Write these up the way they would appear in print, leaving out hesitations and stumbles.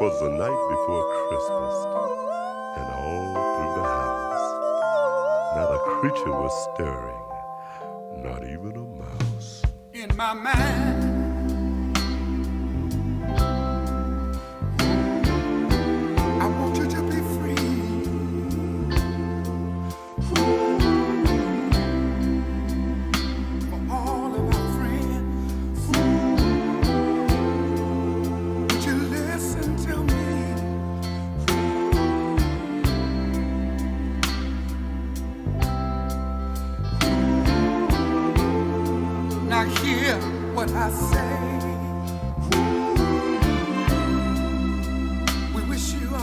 'Twas the night before Christmas, and all through the house not a creature was stirring, not even a mouse. In my mind, I want you to be free. For all of our friends, would you listen to me? Now hear what I say. We wish you a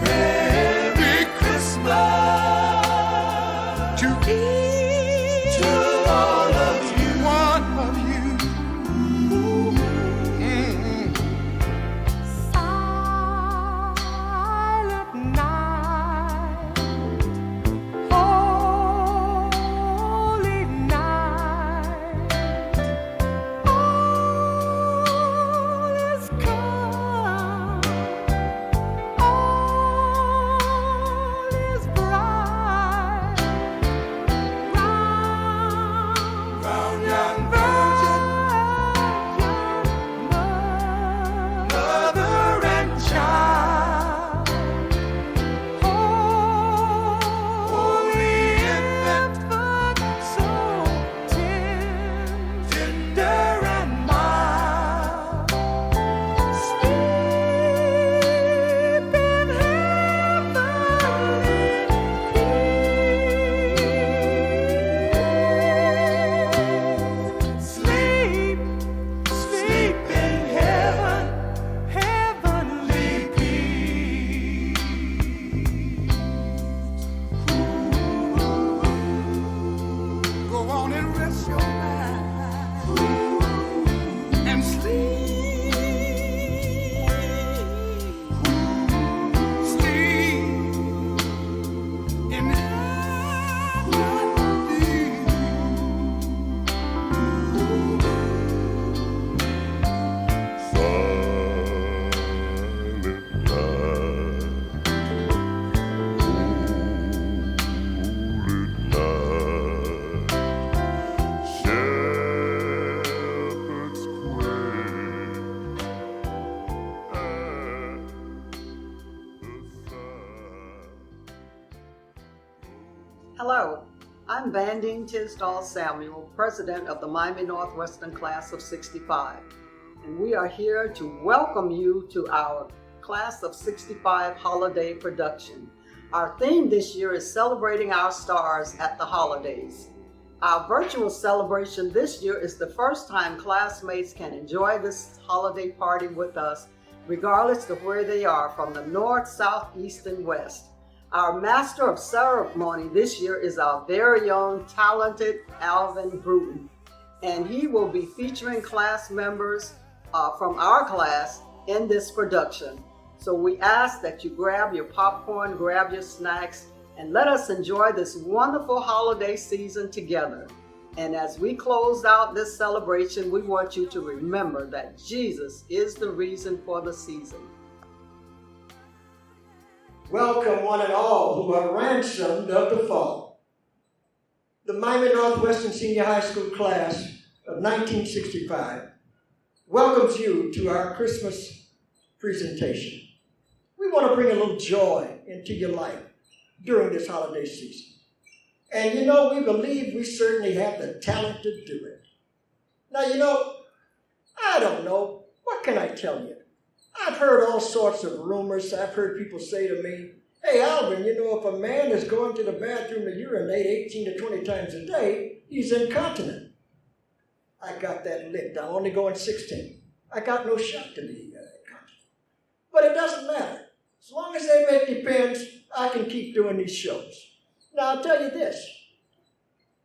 Merry Christmas to each all of you, one of you. Silent night, holy night, all is calm, all is bright, round Young virgin, mother and child, holy infant, so tender and mild. sleep in heavenly peace. Sleep, Sleep in heaven, heavenly peace. Go on and rest your mind and sleep. Sleep in Silent night, holy night, shepherds quail at the side. Hello, I'm Vandine Tisdall Samuel, President of the Miami Northwestern Class of 65, and we are here to welcome you to our Class of 65 holiday production. Our theme this year is celebrating our stars at the holidays. Our virtual celebration this year is the first time classmates can enjoy this holiday party with us, regardless of where they are, from the north, south, east, and west. Our master of ceremony this year is our very own talented Alvin Bruton, and he will be featuring class members from our class in this production. So we ask that you grab your popcorn, grab your snacks, and let us enjoy this wonderful holiday season together. And as we close out this celebration, we want you to remember that Jesus is the reason for the season. Welcome one and all who are ransomed of the fall. The Miami Northwestern Senior High School class of 1965 welcomes you to our Christmas presentation. We want to bring a little joy into your life during this holiday season. And we believe we certainly have the talent to do it. Now, I don't know. What can I tell you? I've heard all sorts of rumors. I've heard people say to me, "Hey, Alvin, if a man is going to the bathroom to urinate 18 to 20 times a day, he's incontinent." I got that licked. I'm only going 16. I got no shot to be incontinent. But it doesn't matter. As long as they make depends, I can keep doing these shows. Now, I'll tell you this.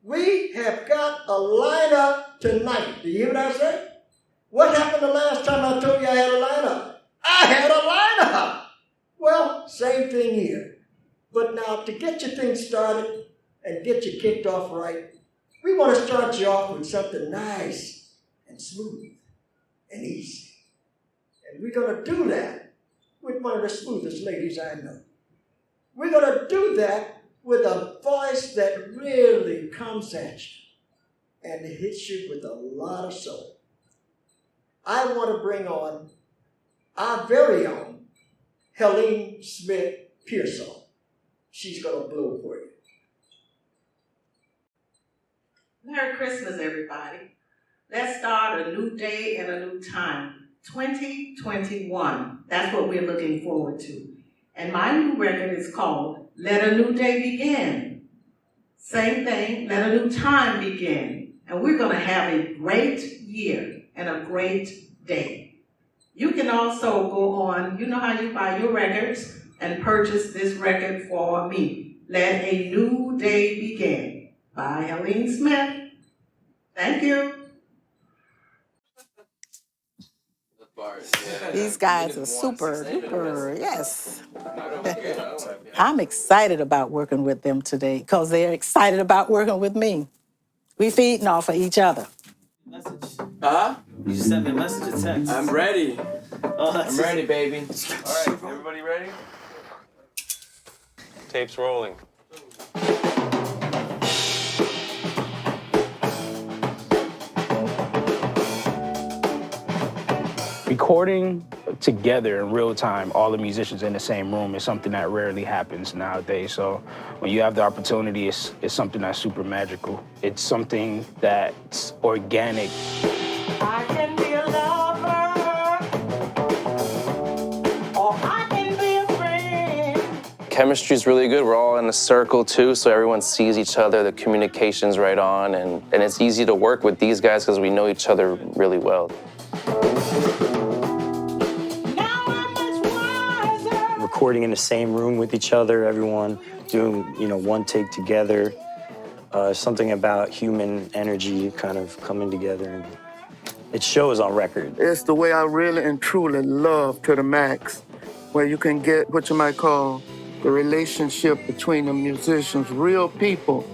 We have got a lineup tonight. Do you hear what I said? What happened the last time I told you I had a lineup? I had a lineup. Well, same thing here. But now, to get your thing started and get you kicked off right, we want to start you off with something nice and smooth and easy. And we're going to do that with one of the smoothest ladies I know. We're going to do that with a voice that really comes at you and hits you with a lot of soul. I want to bring on our very own Helene Smith Pearsall. She's going to blow for you. Merry Christmas, everybody. Let's start a new day and a new time. 2021. That's what we're looking forward to. And my new record is called Let a New Day Begin. Same thing, let a new time begin. And we're going to have a great year and a great day. You can also go on, you know how you buy your records, and purchase this record for me. Let a New Day Begin by Helene Smith. Thank you. These guys are super duper, yes. I'm excited about working with them today because they're excited about working with me. We feeding off of each other. Huh? You just sent me a message, a text. I'm ready. I'm ready, baby. All right, everybody ready? Tape's rolling. Recording together in real time, all the musicians in the same room, is something that rarely happens nowadays. So when you have the opportunity, it's something that's super magical. It's something that's organic. I can be a lover, or I can be a friend. Chemistry's really good. We're all in a circle too, so everyone sees each other. The communication's right on, and it's easy to work with these guys because we know each other really well. Recording in the same room with each other, everyone doing, one take together. Something about human energy kind of coming together, and it shows on record. It's the way I really and truly love to the max, where you can get what you might call the relationship between the musicians, real people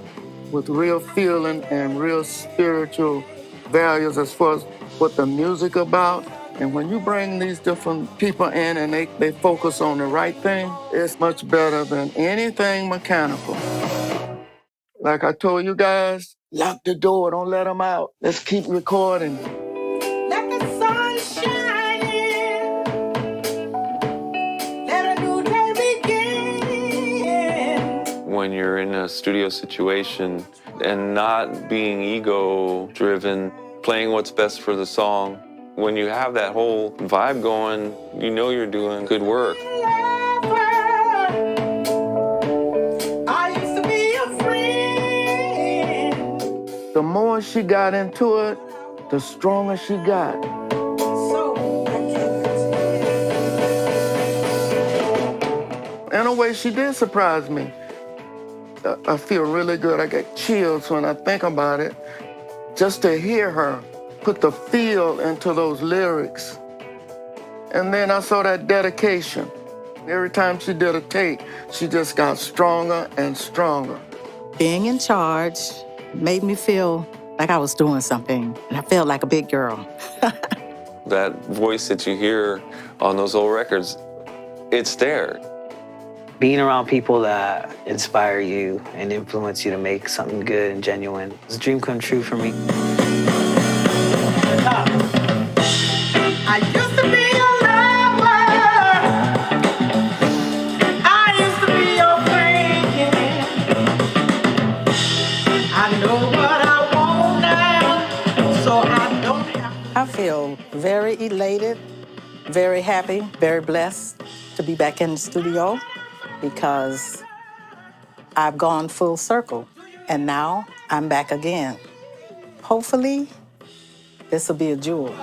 with real feeling and real spiritual values as far as what the music about. And when you bring these different people in and they focus on the right thing, it's much better than anything mechanical. Like I told you guys, lock the door, don't let them out. Let's keep recording. Let the sun shine in. Let a new day begin. When you're in a studio situation and not being ego-driven, playing what's best for the song, when you have that whole vibe going, you know you're doing good work. I used to be a friend. The more she got into it, the stronger she got. So In a way, she did surprise me. I feel really good. I get chills when I think about it. Just to hear her put the feel into those lyrics. And then I saw that dedication. Every time she did a take, she just got stronger and stronger. Being in charge made me feel like I was doing something, and I felt like a big girl. That voice that you hear on those old records, it's there. Being around people that inspire you and influence you to make something good and genuine, it's a dream come true for me. I used to be a lover. I used to be your friend. I know what I want now, so I don't have to. I feel very elated, very happy, very blessed to be back in the studio because I've gone full circle and now I'm back again. Hopefully, this will be a jewel.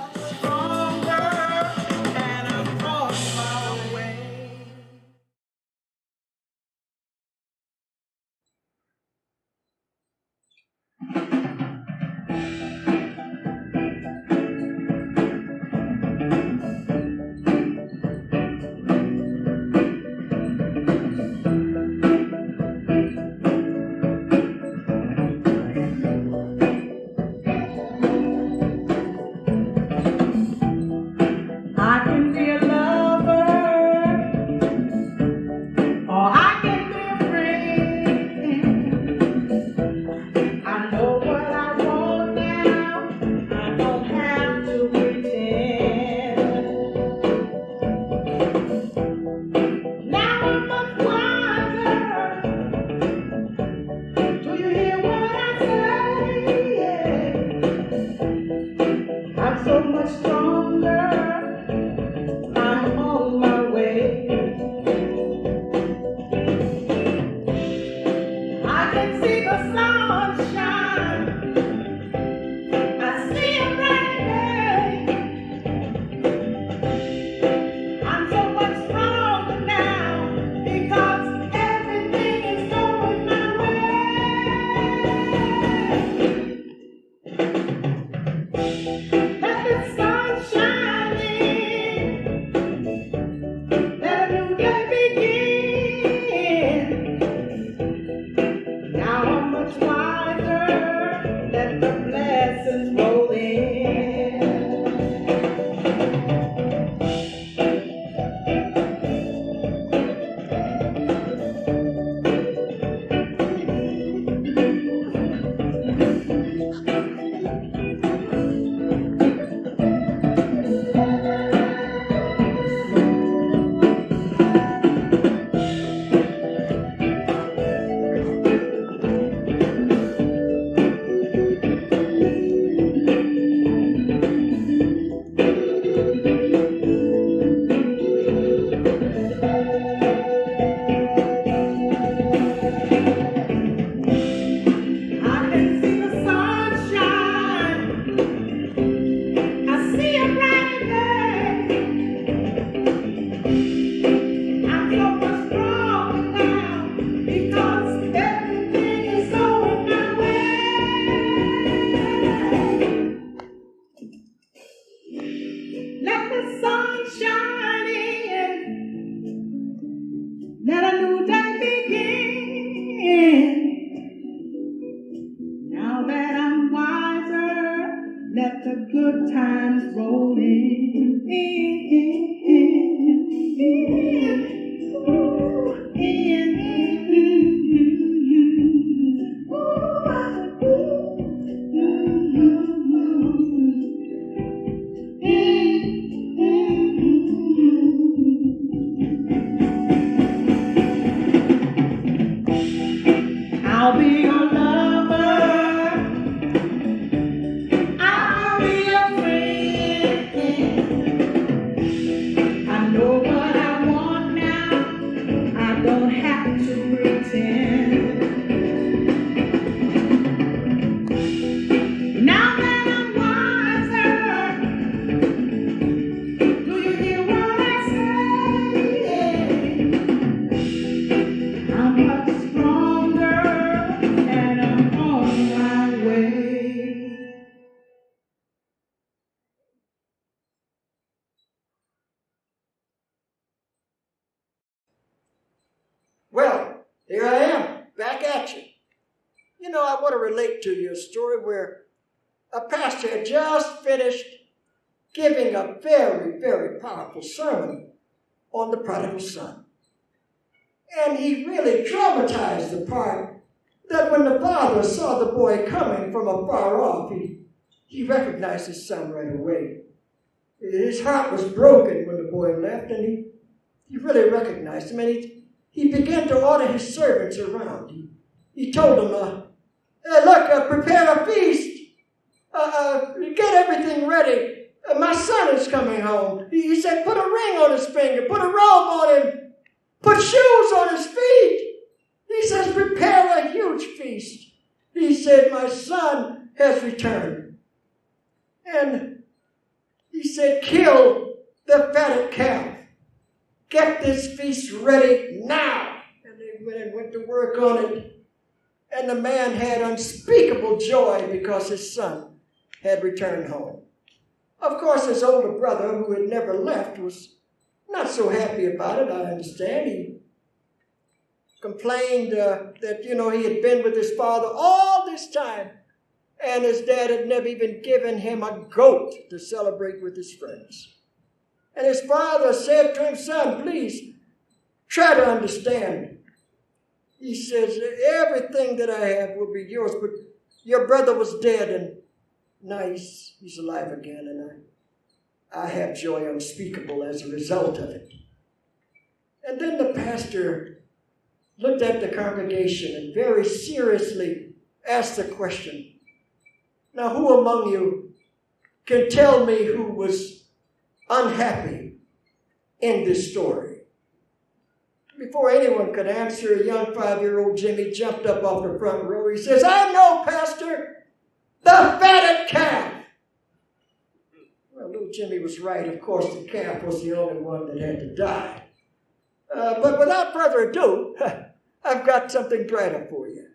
times rolling I'll be your lover. I'll be your friend. I know what I want now. I don't have to pretend. Now that I'm wiser, do you hear what I say? I'm much stronger and I'm on my way. Well, here I am, back at you. You know, I want to relate to you a story where a pastor had just finished giving a very, very powerful sermon on the prodigal son. And he really dramatized the part that when the father saw the boy coming from afar off, he recognized his son right away. His heart was broken when the boy left, and he really recognized him, and he began to order his servants around. He told them, hey, look, prepare a feast. Get everything ready. My son is coming home. He said, put a ring on his finger, put a robe on him, put shoes on his feet. He says, prepare a huge feast. He said, my son has returned. And he said, kill the fatted calf. Get this feast ready now. And they went to work on it. And the man had unspeakable joy because his son had returned home. Of course, his older brother, who had never left, was not so happy about it, I understand. He complained that, he had been with his father all this time, and his dad had never even given him a goat to celebrate with his friends. And his father said to him, son, please, try to understand. He says, everything that I have will be yours, but your brother was dead, and now he's alive again, and I have joy unspeakable as a result of it. And then the pastor looked at the congregation and very seriously asked the question, now who among you can tell me who was unhappy in this story? Before anyone could answer, a young 5-year-old Jimmy jumped up off the front row. He says, I know, Pastor, the fatted calf. Well, little Jimmy was right. Of course, the calf was the only one that had to die. But without further ado, I've got something brighter for you.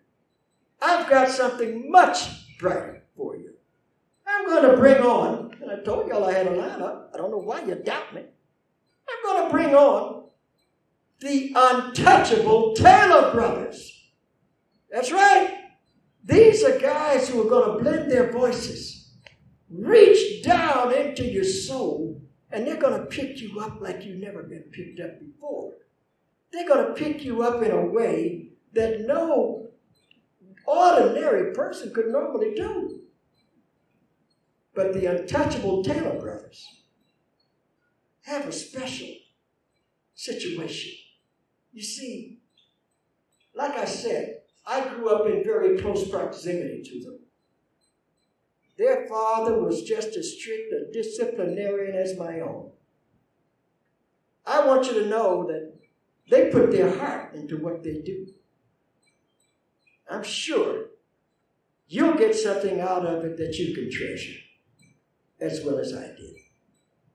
I've got something much brighter for you. I'm going to bring on, and I told y'all I had a lineup. I don't know why you doubt me. I'm going to bring on the untouchable Taylor brothers. That's right. These are guys who are going to blend their voices, reach down into your soul, and they're going to pick you up like you've never been picked up before. They're going to pick you up in a way that no ordinary person could normally do. But the untouchable Taylor brothers have a special situation. You see, like I said, I grew up in very close proximity to them. Their father was just as strict a disciplinarian as my own. I want you to know that they put their heart into what they do. I'm sure you'll get something out of it that you can treasure, as well as I did.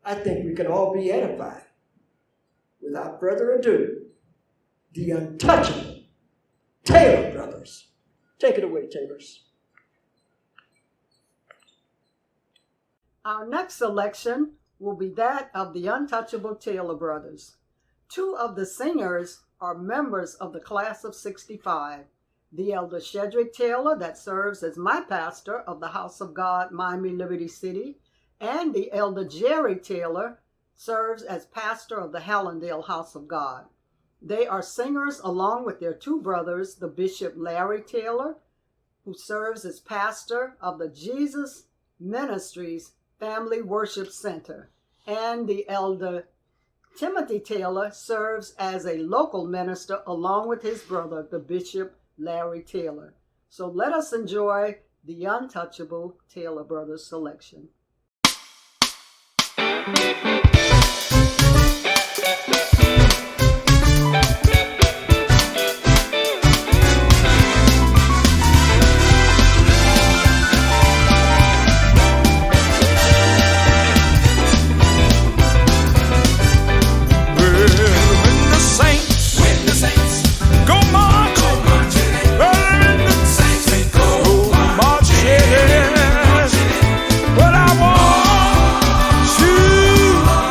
I think we can all be edified. Without further ado, the untouchable Taylor brothers. Take it away, Taylors. Our next selection will be that of the untouchable Taylor brothers. Two of the singers are members of the class of 65. The elder Shedrick Taylor, that serves as my pastor of the House of God, Miami Liberty City, And the elder Jerry Taylor serves as pastor of the Hallandale House of God. They are singers along with their two brothers, the Bishop Larry Taylor, who serves as pastor of the Jesus Ministries Family Worship Center, and the elder Timothy Taylor serves as a local minister along with his brother, the Bishop Larry Taylor. So let us enjoy the untouchable Taylor Brothers selection. But I want you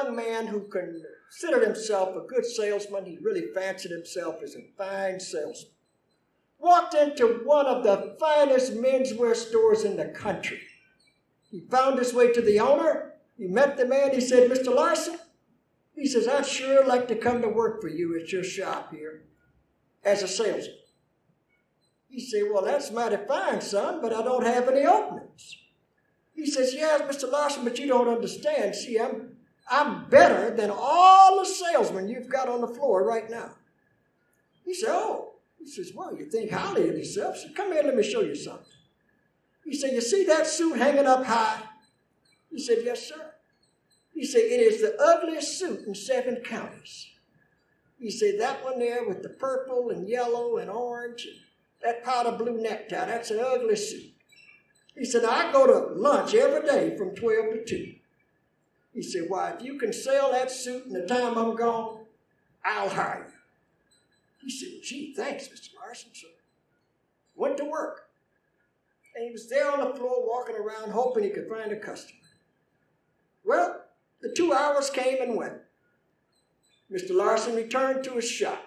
young man who considered himself a good salesman. He really fancied himself as a fine salesman. Walked into one of the finest menswear stores in the country. He found his way to the owner. He met the man. He said, Mr. Larson, he says, I'd sure like to come to work for you at your shop here as a salesman. He said, well, that's mighty fine, son, but I don't have any openings. He says, yes, Mr. Larson, but you don't understand. See, I'm better than all the salesmen you've got on the floor right now. He said, oh. He says, well, you think highly of yourself. He said, come here, let me show you something. He said, you see that suit hanging up high? He said, yes, sir. He said, it is the ugliest suit in 7 counties. He said, that one there with the purple and yellow and orange and that powder blue necktie, that's an ugly suit. He said, I go to lunch every day from 12 to 2. He said, why, if you can sell that suit in the time I'm gone, I'll hire you. He said, gee, thanks, Mr. Larson. So went to work. And he was there on the floor walking around hoping he could find a customer. Well, the 2 hours came and went. Mr. Larson returned to his shop.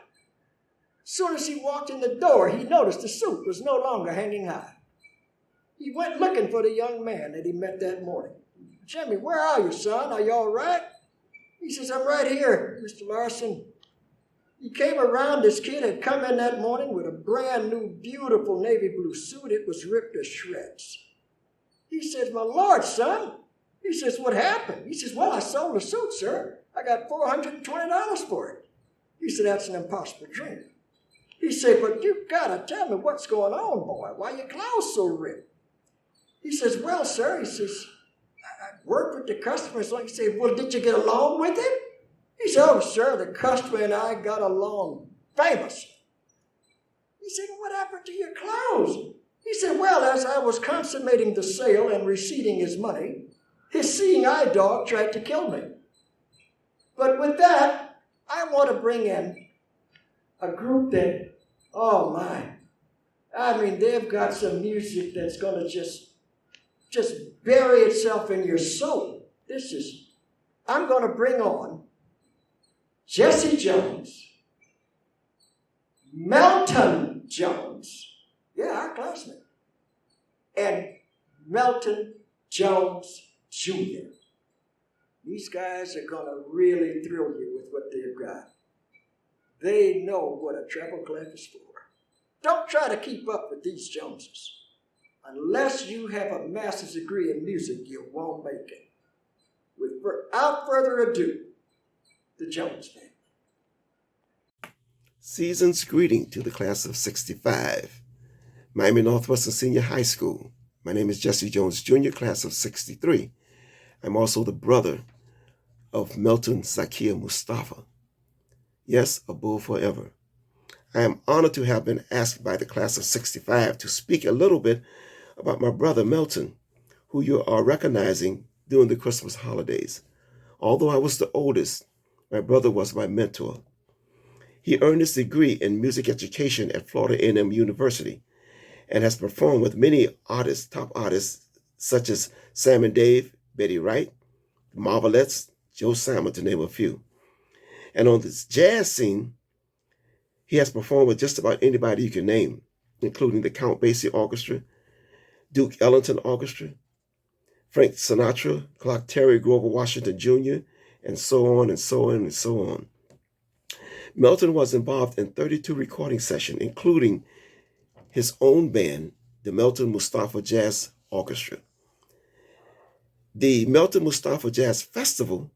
As soon as he walked in the door, he noticed the suit was no longer hanging high. He went looking for the young man that he met that morning. Jimmy, where are you, son? Are you all right? He says, I'm right here, Mr. Larson. He came around, this kid had come in that morning with a brand new, beautiful navy blue suit. It was ripped to shreds. He says, my Lord, son. He says, what happened? He says, well, I sold the suit, sir. I got $420 for it. He said, that's an impossible dream. He said, but you've got to tell me what's going on, boy. Why are your clothes so ripped? He says, well, sir, he says, I worked with the customers. Like he said, well, did you get along with him? He said, oh, sir, the customer and I got along famously. He said, what happened to your clothes? He said, well, as I was consummating the sale and receiving his money, his seeing eye dog tried to kill me. But with that, I want to bring in a group that, oh my, I mean, they've got some music that's going to just bury itself in your soul. I'm going to bring on Jesse Jones, Melton Jones, yeah, our classmate, and Melton Jones Jr. These guys are going to really thrill you with what they've got. They know what a treble clef is for. Don't try to keep up with these Joneses. Unless you have a master's degree in music, you won't make it. Without further ado, the Jones family. Season's greeting to the class of 65. Miami Northwestern Senior High School. My name is Jesse Jones Jr., class of 63. I'm also the brother of Melton Zakia Mustafa. Yes, a bull forever. I am honored to have been asked by the class of 65 to speak a little bit about my brother Melton, who you are recognizing during the Christmas holidays. Although I was the oldest, my brother was my mentor. He earned his degree in music education at Florida A&M University and has performed with many artists, top artists such as Sam and Dave, Betty Wright, the Marvelettes, Joe Simon, to name a few. And on this jazz scene, he has performed with just about anybody you can name, including the Count Basie Orchestra, Duke Ellington Orchestra, Frank Sinatra, Clark Terry, Grover Washington Jr., and so on and so on and so on. Melton was involved in 32 recording sessions, including his own band, the Melton Mustafa Jazz Orchestra. The Melton Mustafa Jazz Festival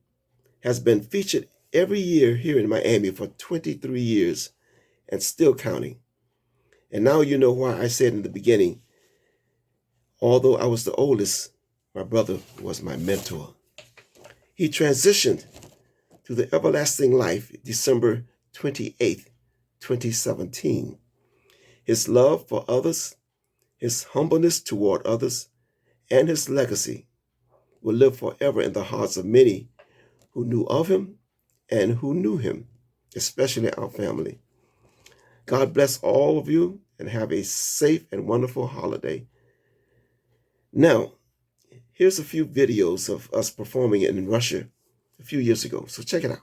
has been featured every year here in Miami for 23 years and still counting. And now you know why I said in the beginning, although I was the oldest, my brother was my mentor. He transitioned to the everlasting life December 28th, 2017. His love for others, his humbleness toward others, and his legacy will live forever in the hearts of many who knew of him and who knew him, especially our family. God bless all of you and have a safe and wonderful holiday. Now, here's a few videos of us performing in Russia a few years ago. So check it out.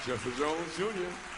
Jesse Jones Jr.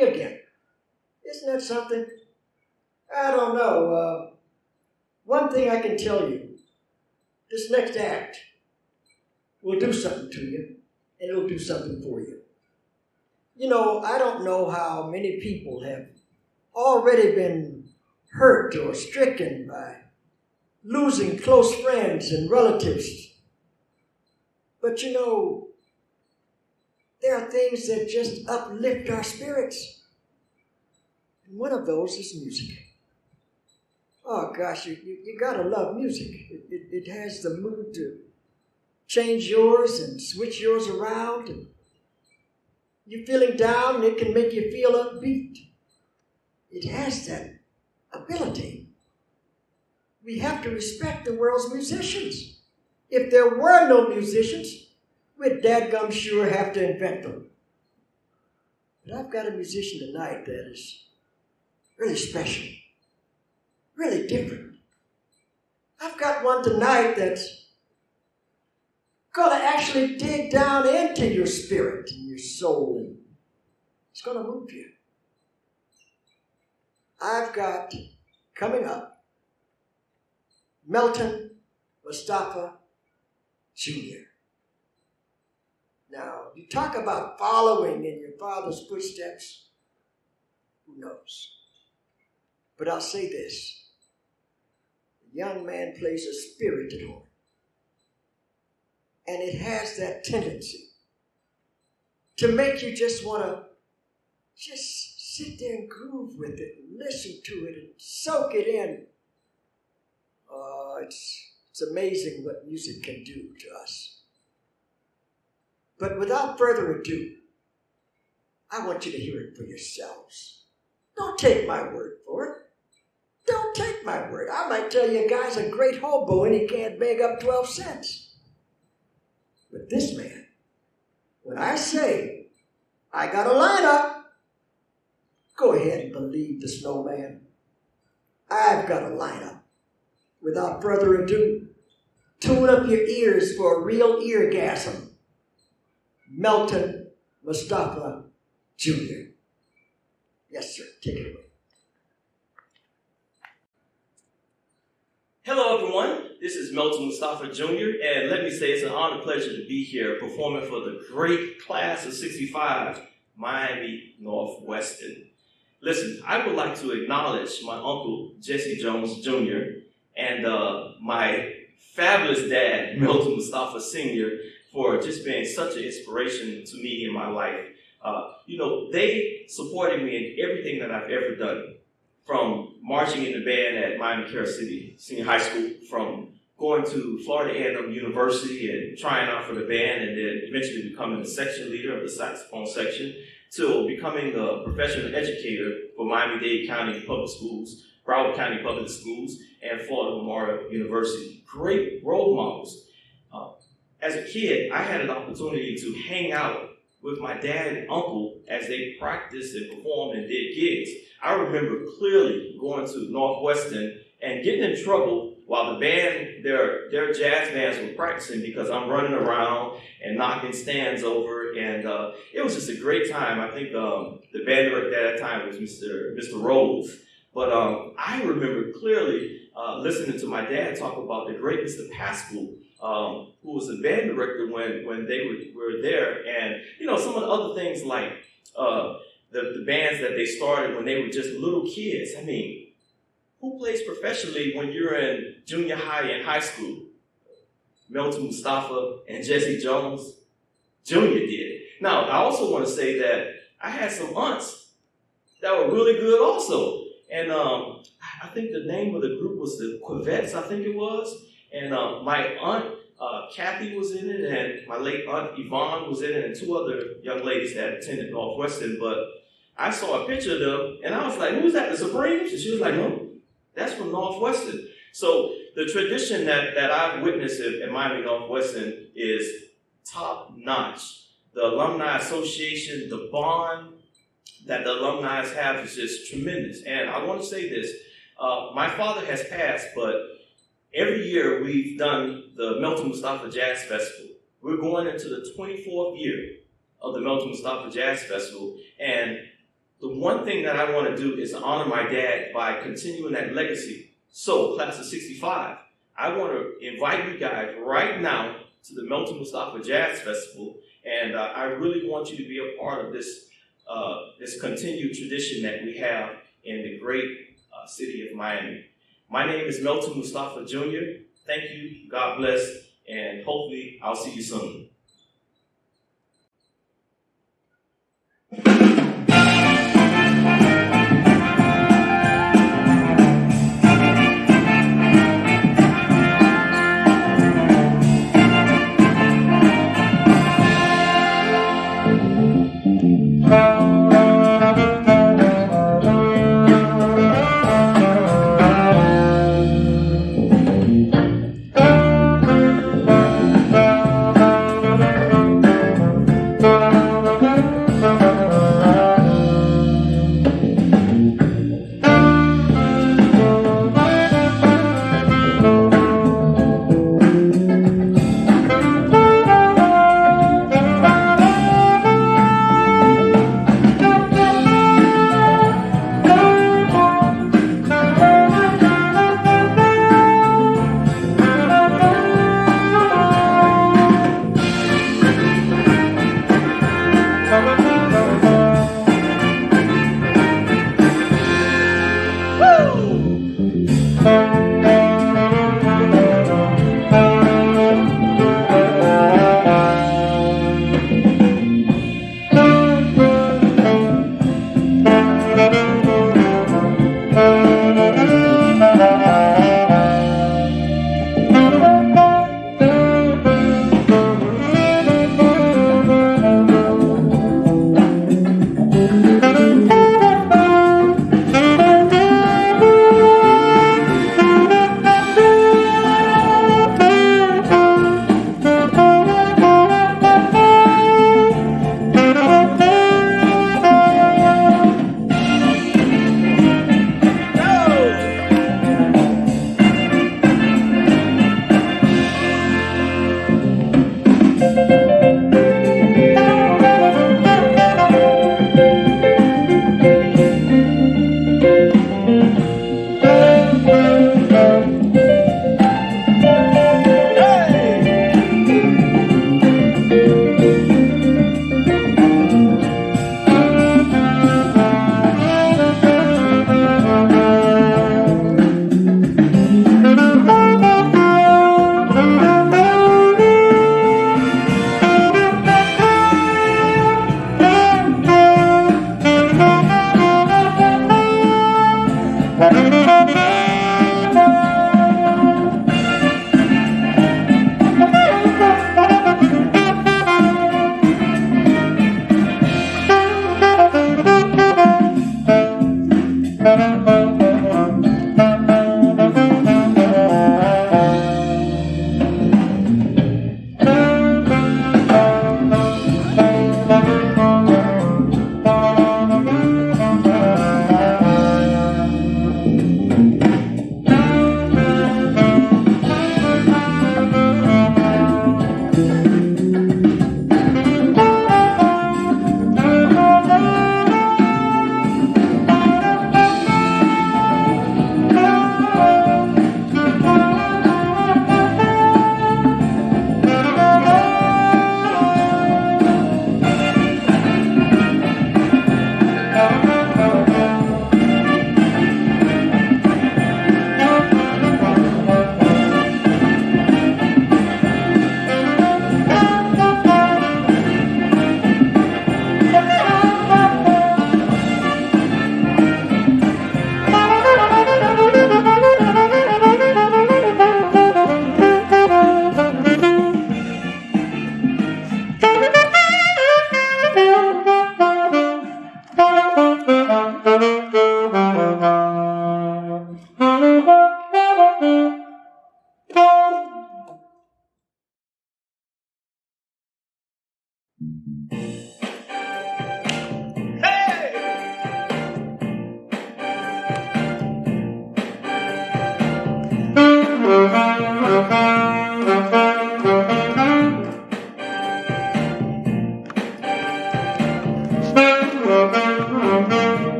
me again. Isn't that something? I don't know. One thing I can tell you, this next act will do something to you, and it'll do something for you. You know, I don't know how many people have already been hurt or stricken by losing close friends and relatives. But you know, there are things that just uplift our spirits. And one of those is music. Oh gosh, you gotta love music. It has the mood to change yours and switch yours around. And you're feeling down and it can make you feel upbeat. It has that ability. We have to respect the world's musicians. If there were no musicians, we'd dadgum sure have to invent them. But I've got a musician tonight that is really special, really different. I've got one tonight that's going to actually dig down into your spirit and your soul, and it's going to move you. I've got coming up Melton Mustafa Jr. Now, you talk about following in your father's footsteps. Who knows? But I'll say this. The young man plays a spirited horn. And it has that tendency to make you just want to just sit there and groove with it and listen to it and soak it in. Oh, it's amazing what music can do to us. But without further ado, I want you to hear it for yourselves. Don't take my word for it. Don't take my word. I might tell you a guy's a great hobo and he can't beg up 12 cents. But this man, when I say I got a lineup, go ahead and believe the snowman. I've got a lineup. Without further ado, tune up your ears for a real eargasm. Melton Mustafa Jr. Yes, sir. Take it away. Hello, everyone. This is Melton Mustafa Jr., and let me say it's an honor and pleasure to be here performing for the great class of 65, Miami Northwestern. Listen, I would like to acknowledge my uncle, Jesse Jones Jr., and my fabulous dad, Melton Mustafa Sr., for just being such an inspiration to me in my life. They supported me in everything that I've ever done, from marching in the band at Miami Carroll City Senior High School, from going to Florida A&M University and trying out for the band, and then eventually becoming the section leader of the saxophone section, to becoming a professional educator for Miami-Dade County Public Schools, Broward County Public Schools, and Florida Memorial University. Great role models. As a kid, I had an opportunity to hang out with my dad and uncle as they practiced and performed and did gigs. I remember clearly going to Northwestern and getting in trouble while the band, their jazz bands were practicing, because I'm running around and knocking stands over, and it was just a great time. I think the band director at that time was Mr. Rose. But I remember clearly listening to my dad talk about the great Mr. Pascal, who was the band director when they were there, and some of the other things like the bands that they started when they were just little kids. I mean, who plays professionally when you're in junior high and high school? Melton Mustafa and Jesse Jones Jr. did. Now, I also want to say that I had some aunts that were really good also. And I think the name of the group was the Corvettes, I think it was. And my aunt Kathy was in it, and my late aunt Yvonne was in it, and two other young ladies that attended Northwestern. But I saw a picture of them, and I was like, who's that, the Supremes? And she was like, no, that's from Northwestern. So the tradition that I've witnessed at Miami Northwestern is top notch. The Alumni Association, the bond that the alumni have is just tremendous. And I want to say this, my father has passed, but every year we've done the Melton Mustafa Jazz Festival. We're going into the 24th year of the Melton Mustafa Jazz Festival, and The one thing that I want to do is honor my dad by continuing that legacy. So, class of 65, I want to invite you guys right now to the Melton Mustafa Jazz Festival, and I really want you to be a part of this continued tradition that we have in the great city of Miami. My name is Melton Mustafa Jr. Thank you, God bless, and hopefully I'll see you soon.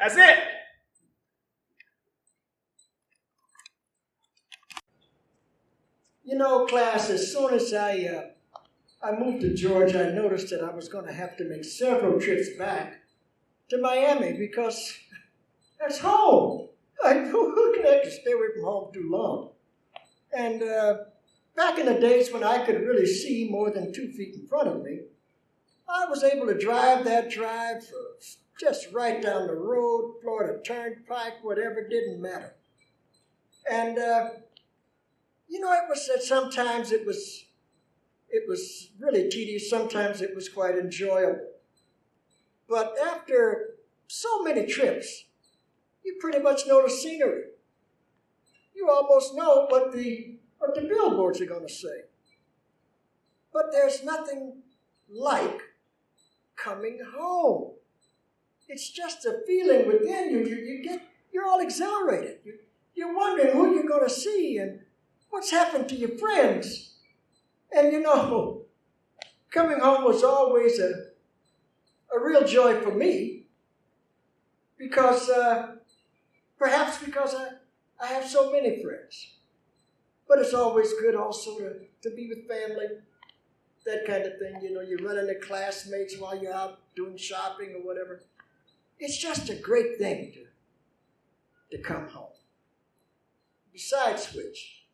That's it. You know, class, as soon as I moved to Georgia, I noticed that I was going to have to make several trips back to Miami because that's home. Who can actually stay away from home too long? And back in the days when I could really see more than 2 feet in front of me, I was able to drive that drive just right down the road, Florida Turnpike, whatever, didn't matter. And you know, it was that sometimes it was really tedious, sometimes it was quite enjoyable. But after so many trips, you pretty much know the scenery. You almost know what the billboards are going to say. But there's nothing like coming home. It's just a feeling within you. You're all exhilarated. You're wondering who you're going to see and what's happened to your friends. And you know, coming home was always a real joy for me because perhaps because I have so many friends. But it's always good also to be with family, that kind of thing. You know, you run into classmates while you're out doing shopping or whatever. It's just a great thing to come home. Besides which,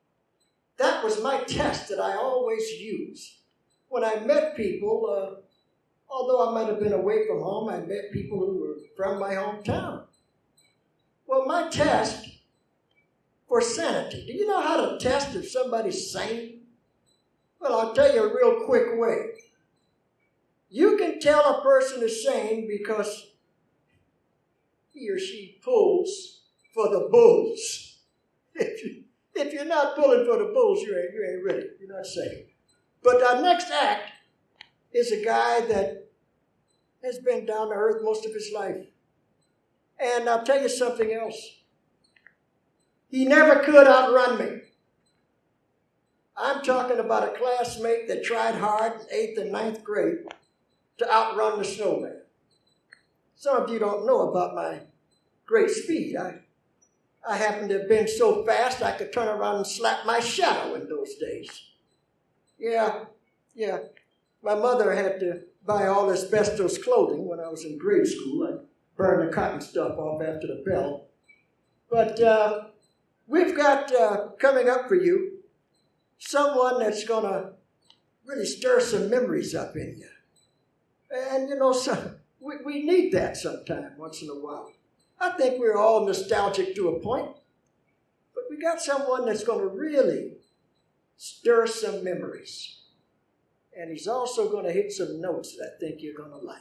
that was my test that I always used. When I met people, although I might have been away from home, I met people who were from my hometown. Well, my test for sanity. Do you know how to test if somebody's sane? Well, I'll tell you a real quick way. You can tell a person is sane because he or she pulls for the bulls. If you're not pulling for the bulls, you ain't ready. You're not sane. But our next act is a guy that has been down to earth most of his life. And I'll tell you something else. He never could outrun me. I'm talking about a classmate that tried hard in 8th and 9th grade to outrun the snowman. Some of you don't know about my great speed. I happen to have been so fast I could turn around and slap my shadow in those days. Yeah. My mother had to buy all asbestos clothing when I was in grade school. I burned the cotton stuff off after the bell. But we've got coming up for you someone that's going to really stir some memories up in you. And, you know, we need that sometime, once in a while. I think we're all nostalgic to a point, but we got someone that's going to really stir some memories. And he's also going to hit some notes that I think you're going to like.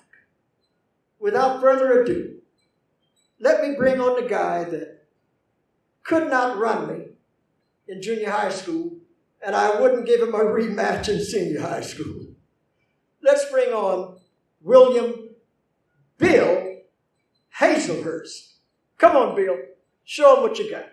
Without further ado, let me bring on the guy that could not run me in junior high school, and I wouldn't give him a rematch in senior high school. Let's bring on William Bill Hazelhurst. Come on, Bill. Show him what you got.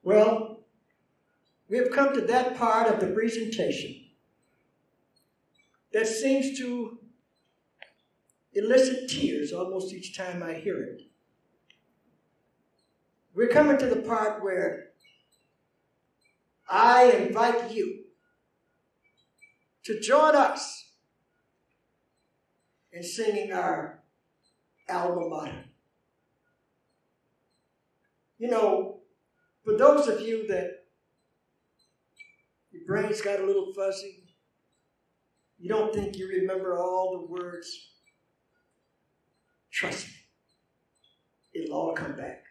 Well, we have come to that part of the presentation that seems to elicit tears almost each time I hear it. We're coming to the part where I invite you to join us in singing our alma mater. You know, for those of you that your brain's got a little fuzzy, you don't think you remember all the words, trust me, it'll all come back.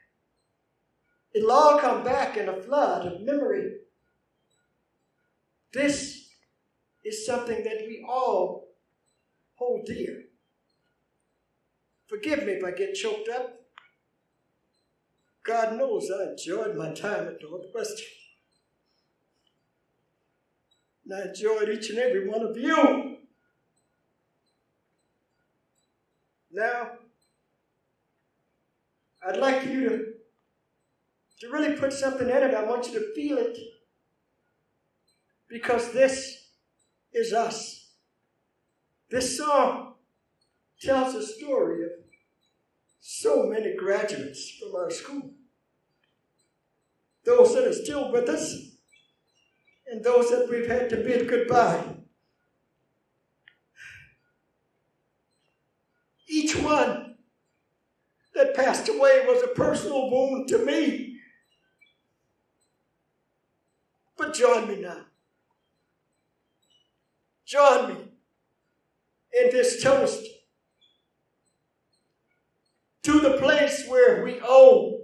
It'll all come back in a flood of memory. This is something that we all hold dear. Forgive me if I get choked up. God knows I enjoyed my time at Northwestern. And I enjoyed each and every one of you. Now, I'd like you to really put something in it. I want you to feel it. Because this is us. This song tells a story of so many graduates from our school. Those that are still with us, and those that we've had to bid goodbye. Each one that passed away was a personal wound to me. But join me now. Join me in this toast to the place where we owe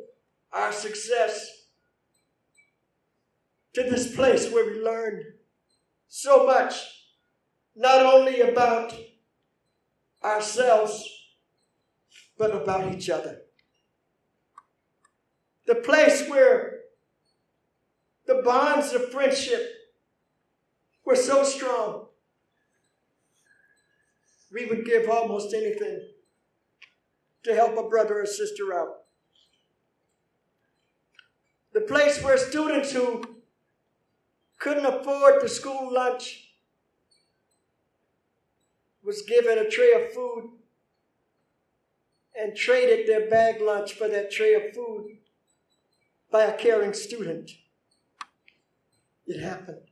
our success, to this place where we learned so much, not only about ourselves, but about each other. The place where the bonds of friendship were so strong, we would give almost anything to help a brother or sister out. The place where students who couldn't afford the school lunch was given a tray of food and traded their bag lunch for that tray of food by a caring student. It happened.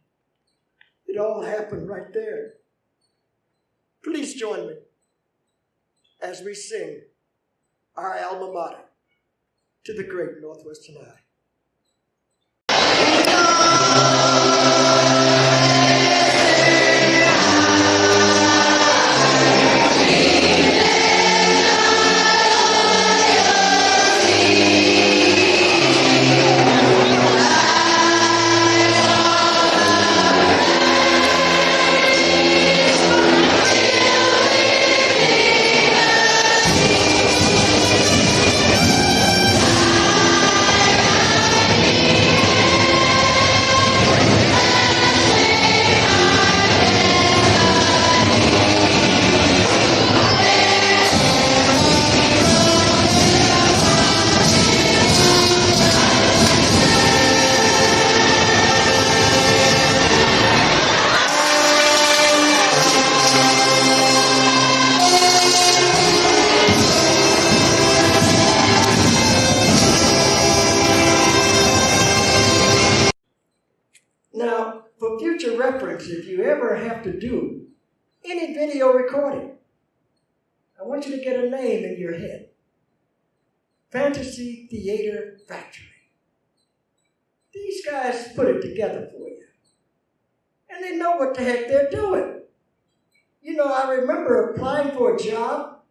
It all happened right there. Please join me as we sing our alma mater to the great Northwestern High. Now, for future reference, if you ever have to do any video recording, I want you to get a name in your head. Fantasy Theater Factory. These guys put it together for you. And they know what the heck they're doing. You know, I remember applying for a job,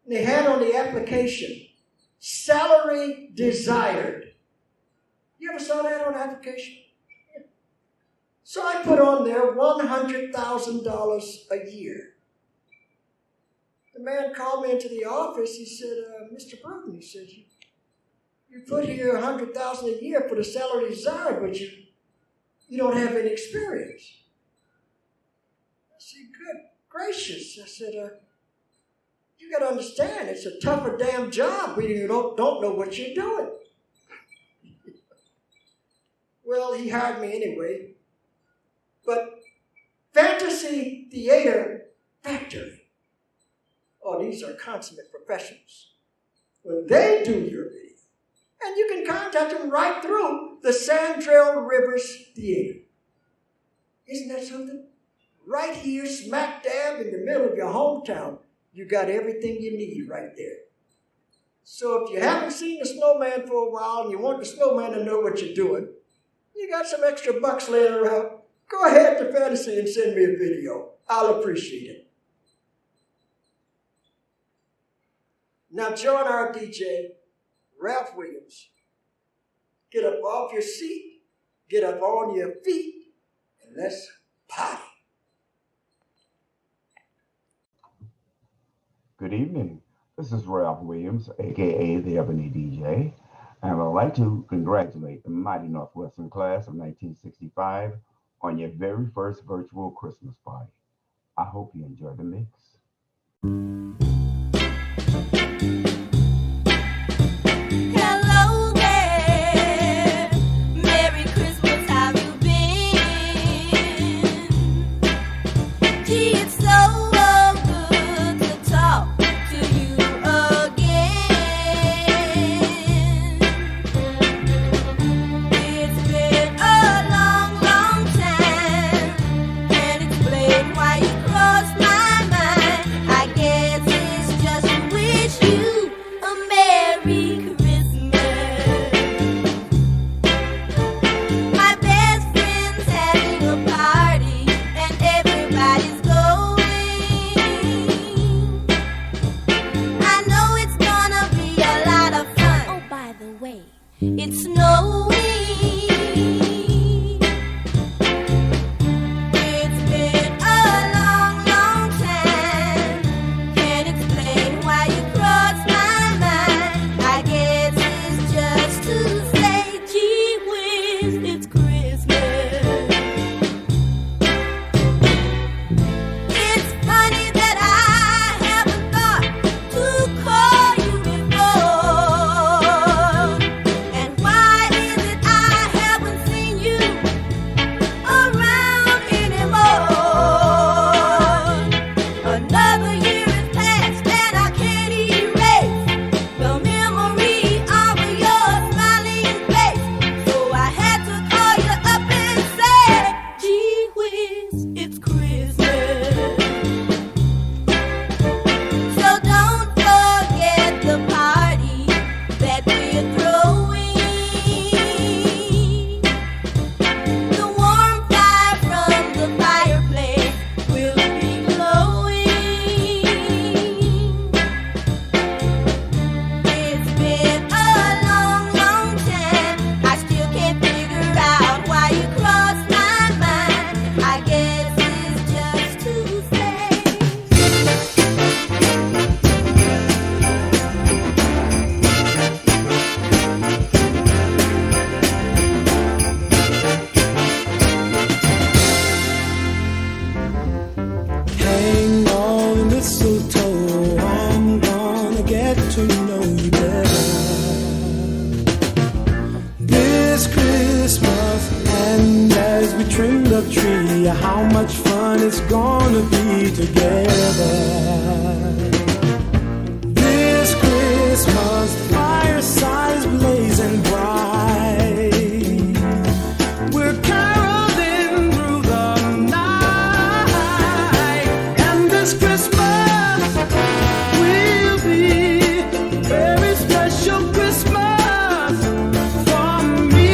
and they had on the application, salary desired. You ever saw that on the application? So I put on there $100,000 a year. The man called me into the office. He said, Mr. Bruton, he said, you put here $100,000 a year for the salary desired, but you don't have any experience. I said, good gracious. I said, you got to understand, it's a tougher damn job when you don't know what you're doing. Well, he hired me anyway. But Fantasy Theater Factory, oh, these are consummate professionals. When they do your video, and you can contact them right through the Sandrail Rivers Theater. Isn't that something? Right here, smack dab in the middle of your hometown, you got everything you need right there. So if you haven't seen the snowman for a while and you want the snowman to know what you're doing, you got some extra bucks laying around, go ahead to Fantasy and send me a video. I'll appreciate it. Now join our DJ, Ralph Williams. Get up off your seat, get up on your feet, and let's party. Good evening. This is Ralph Williams, aka the Ebony DJ, and I would like to congratulate the Mighty Northwestern Class of 1965 on your very first virtual Christmas party. I hope you enjoy the mix. Hello there, Merry Christmas, how you been? Gee, it's so good to talk to you again. It's been a long, long time. Can't explain why you crossed my mind. I guess it's just to wish you a Merry Christmas. My best friend's having a party and everybody's going. I know it's gonna be a lot of fun. Oh, by the way, it's snowing. It's been a long, long time. Can't explain why you crossed my mind. I guess it's just to say, gee whiz, it's Christmas. It's funny that I haven't thought to call you before. And why is it I haven't seen you around anymore? Another year has passed and I can't erase the memory of your smiling face. So I had to call you up and say, gee whiz, it's Christmas. So don't forget the party that we're throwing. The warm fire from the fireplace will be glowing. It's been a long, long time. I still can't figure out why you crossed my mind. I guess it's just to say. Hang on, mistletoe, I'm gonna get to know you better this Christmas. And as we trim the tree, how much fun it's gonna be together this Christmas. Firesides blazing bright, we're caroling through the night, and this Christmas will be a very special Christmas for me.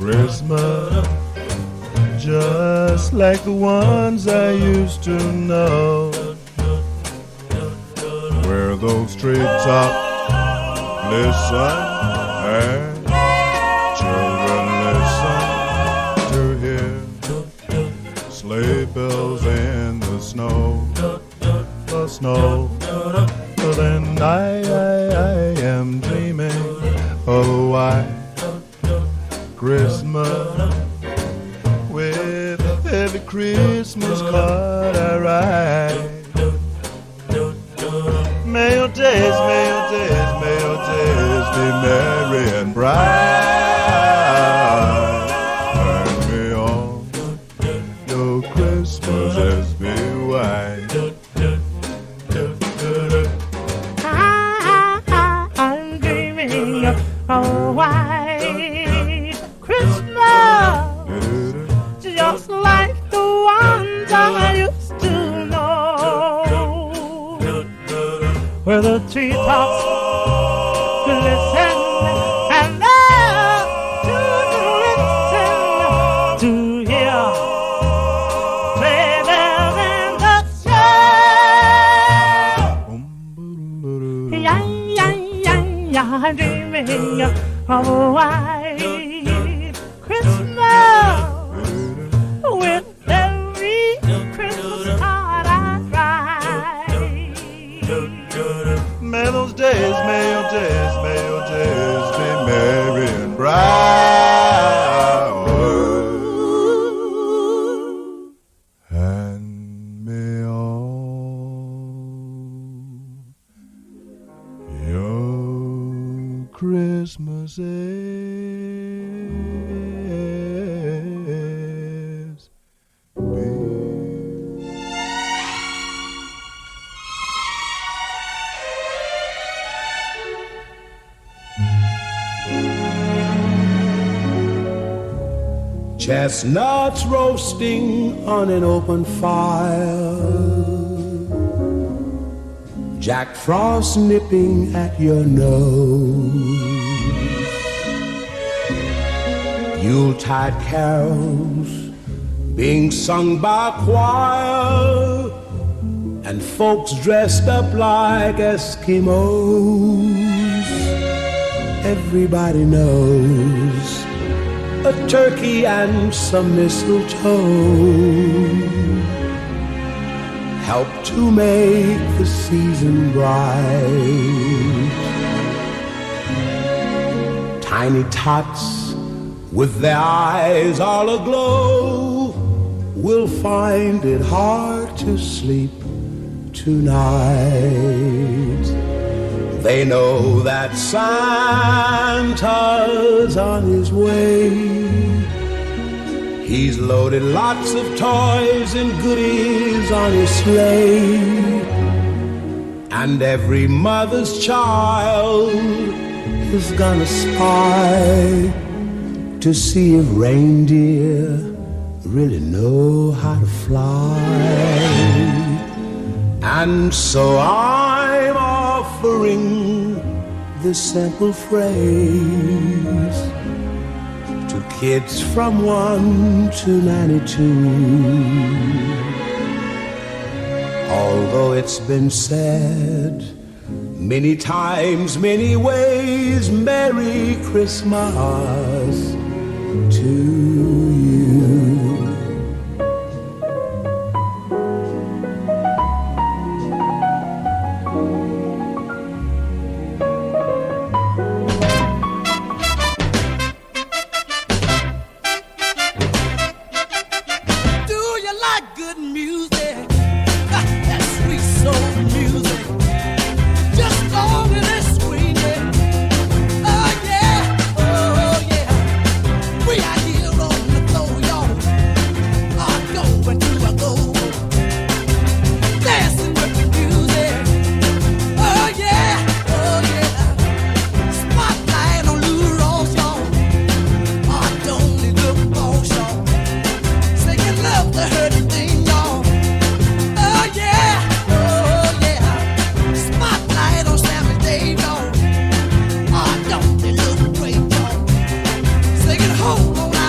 Christmas, just like the ones I used to know, where those treetops listen and children listen to hear sleigh bells in the snow, then I am dreaming of a white Christmas, with every Christmas card I write. May your days be merry and bright, and may all your Christmases be white. I'm dreaming of a white Christmas, just like the ones I used to know, where the treetops listen and the children listen to hear sleigh bells in the snow. Yeah, I'm dreaming of a white Christmas, with every Christmas card I write. May those days, may your days be merry and bright, and may all your Christmases be. Chestnuts roasting on an open fire, Jack Frost nipping at your nose, Yuletide carols being sung by a choir, and folks dressed up like Eskimos. Everybody knows a turkey and some mistletoe help to make the season bright. Tiny tots with their eyes all aglow will find it hard to sleep tonight. They know that Santa's on his way. He's loaded lots of toys and goodies on his sleigh, and every mother's child is gonna spy to see if reindeer really know how to fly. And so I'm offering this simple phrase to kids from 1 to 92. Although it's been said many times, many ways, Merry Christmas to you. Hold on.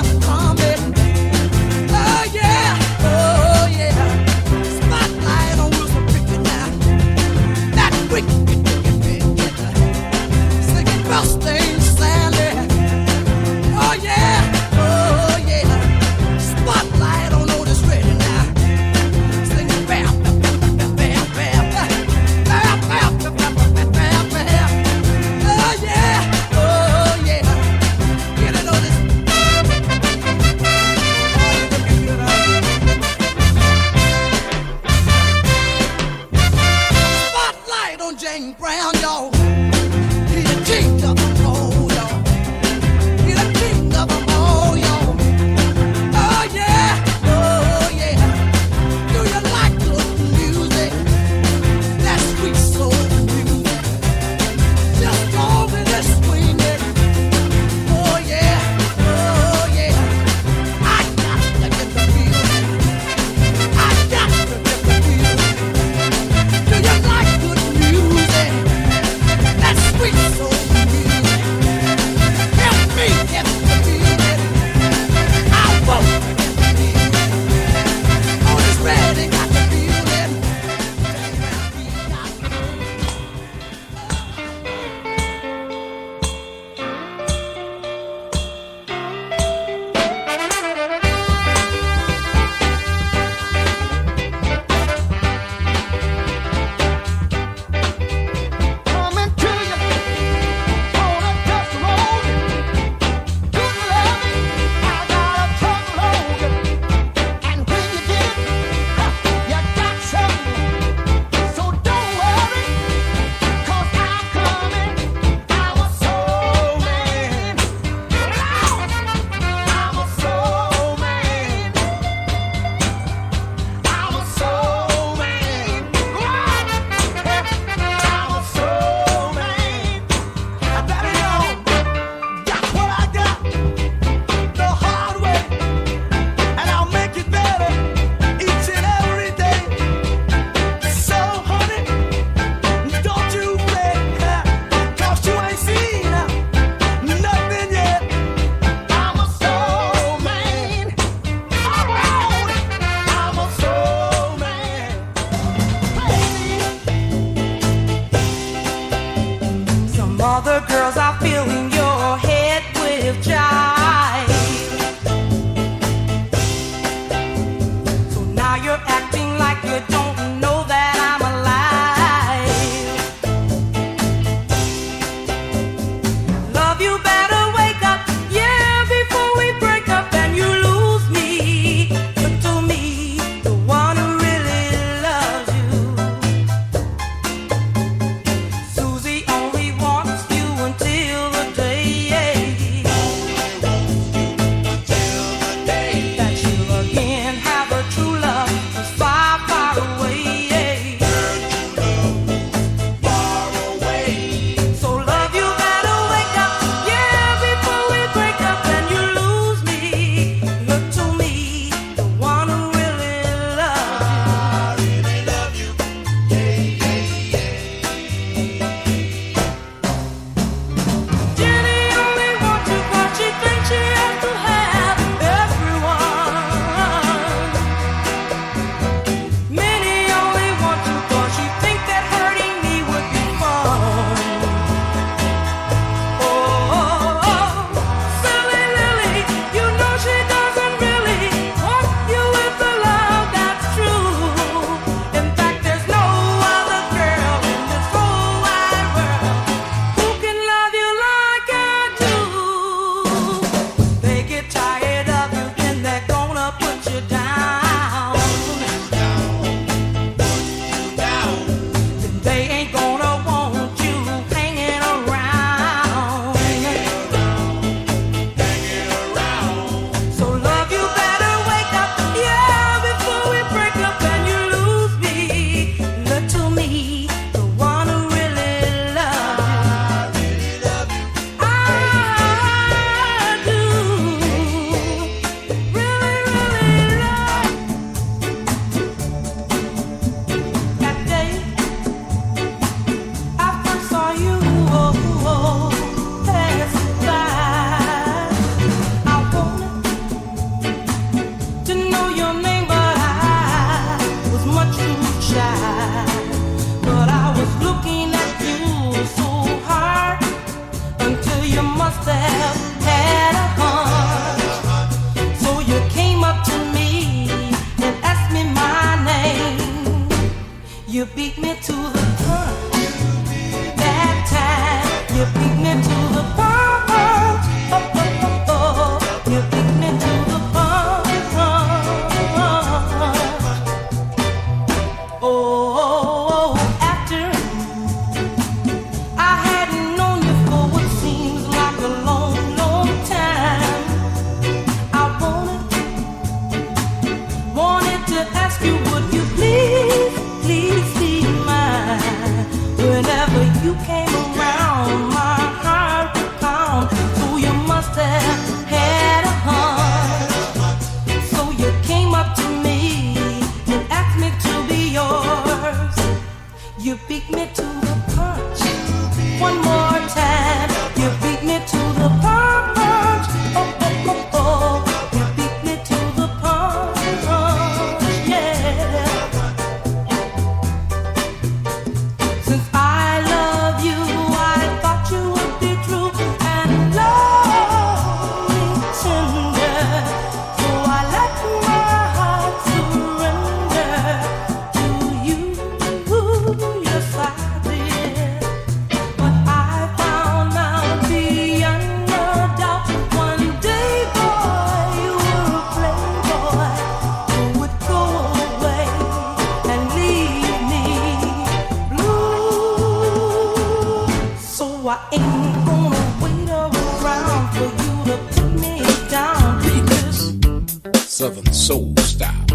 Southern soul style.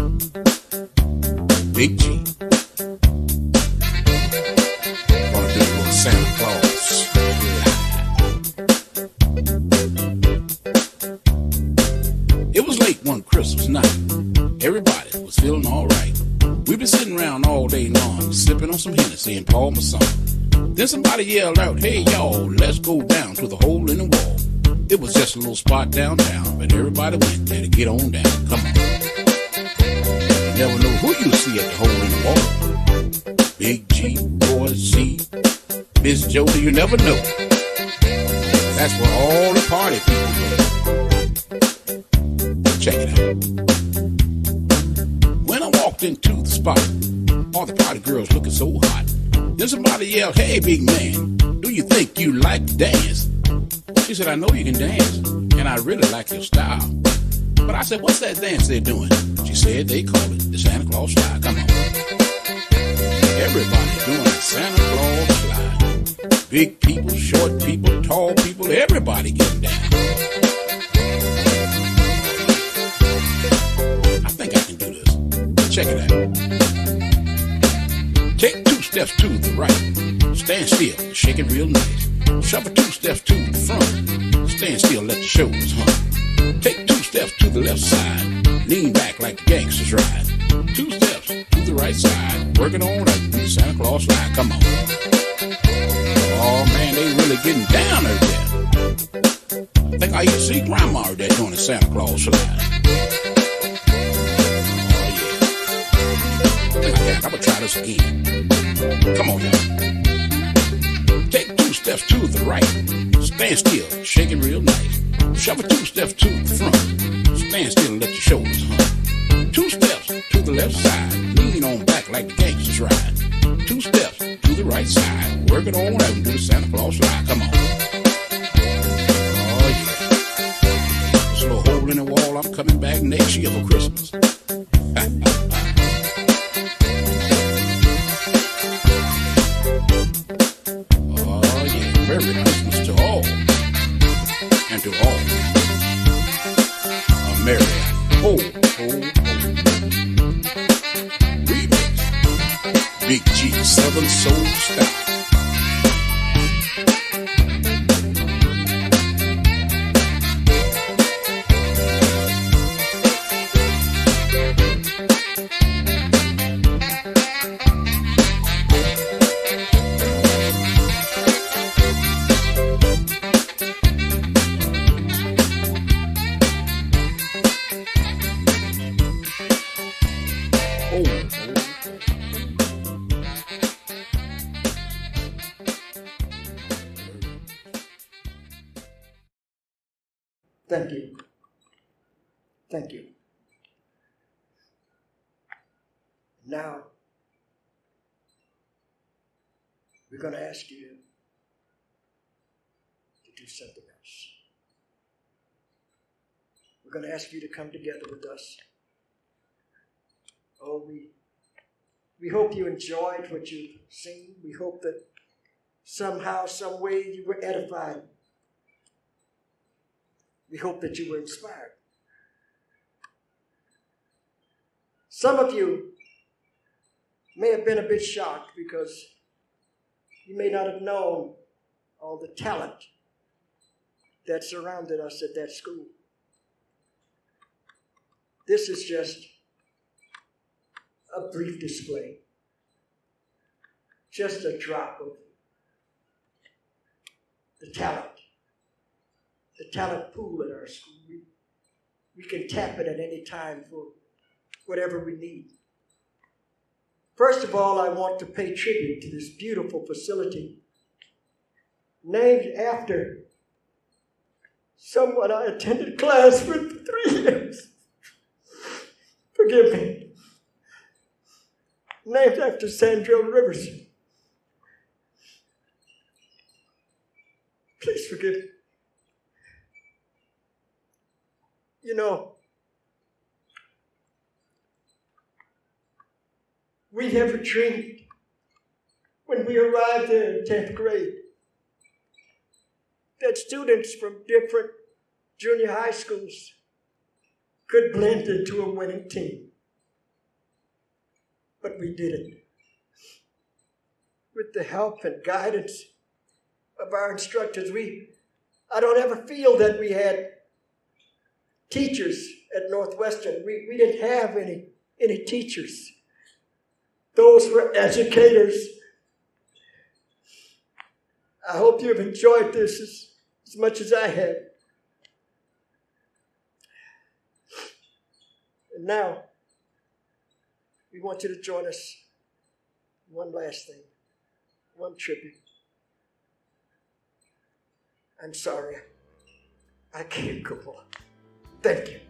Big G. Gonna do a little Santa Claus. It was late one Christmas night. Everybody was feeling alright. We've been sitting around all day long, sipping on some Hennessy and Paul Masson. Then somebody yelled out, "Hey y'all, let's go down to the hole in the wall." It was just a little spot downtown, but everybody went there to get on down. Come on. You never know who you see at the hole in the wall. Big G, Roy C, Miss Jody, you never know. That's where all the party people go. Check it out. When I walked into the spot, all the party girls looking so hot. Then somebody yelled, "Hey big man, do you think you like to dance?" She said, "I know you can dance, and I really like your style." But I said, "What's that dance they're doing?" She said, "They call it the Santa Claus slide." Come on. Everybody doing the Santa Claus slide. Big people, short people, tall people, everybody getting down. I think I can do this. Check it out. Take 2 steps to the right. Stand still, shake it real nice. Shuffle 2 steps to the front. Stand still, let the shoulders hump. Take 2 steps to the left side. Lean back like the gangsters ride. 2 steps to the right side. Working on up the Santa Claus slide. Come on. Oh man, they really getting down out there. I think I used to see Grandma out there doing the Santa Claus slide. I'm gonna try this again. Come on, y'all. Take 2 steps to the right. Stand still, shake it real nice. Shuffle 2 steps to the front. Stand still and let your shoulders hump. 2 steps to the left side. Lean on back like the gangsters ride. 2 steps to the right side. Work it on out and do the Santa Claus slide. Come on. Oh yeah. This little hole in the wall, I'm coming back next year for Christmas. Merry Christmas to all, and to all a merry ho, ho, ho. Remix, Big G, Southern Soul Style. Thank you. Thank you. Now, we're going to ask you to do something else. We're going to ask you to come together with us. Oh, we hope you enjoyed what you've seen. We hope that somehow, some way you were edified. We hope that you were inspired. Some of you may have been a bit shocked because you may not have known all the talent that surrounded us at that school. This is just a brief display, just a drop of the talent pool at our school. We can tap it at any time for whatever we need. First of all, I want to pay tribute to this beautiful facility named after someone I attended class with for 3 years. Forgive me. Named after Sandra Rivers. Please forgive me. You know, we never dreamed when we arrived there in 10th grade that students from different junior high schools could blend into a winning team. But we did it. With the help and guidance of our instructors, I don't ever feel that we had teachers at Northwestern. We didn't have any teachers. Those were educators. I hope you've enjoyed this as much as I have. And now, we want you to join us. One last thing, one tribute. I'm sorry, I can't go on. Thank you.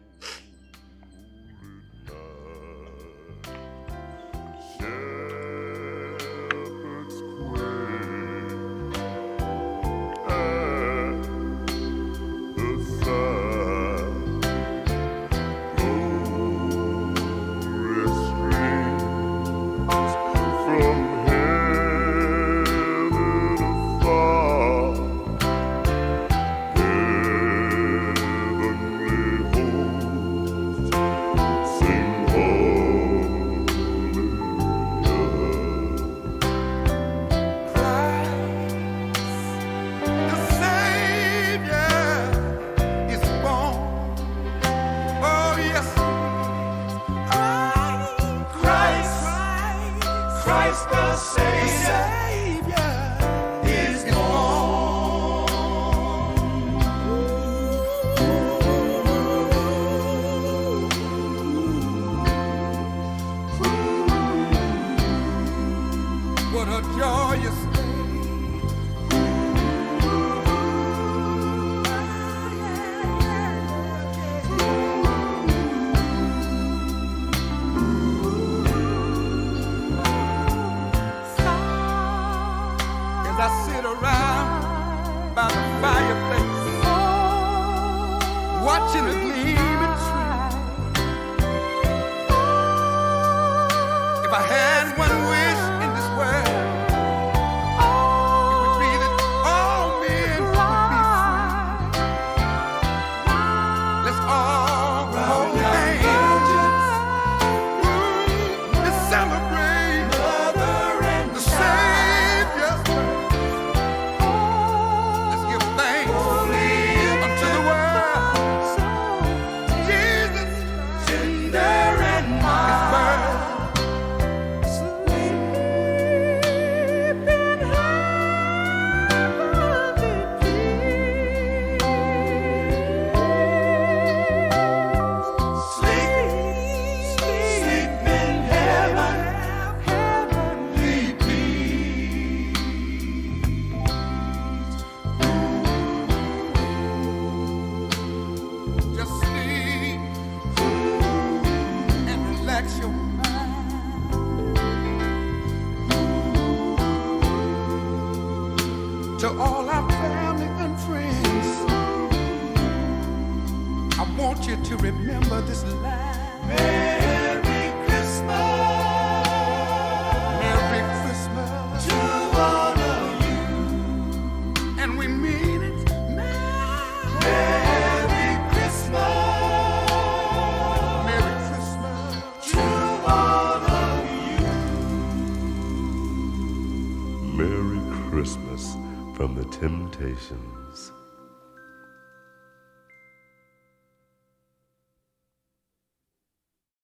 To all our family and friends, I want you to remember this line. Merry Christmas. Merry Christmas to all of you. And we mean it. Merry Christmas. Merry Christmas to all of you. Merry Christmas from the Temptations.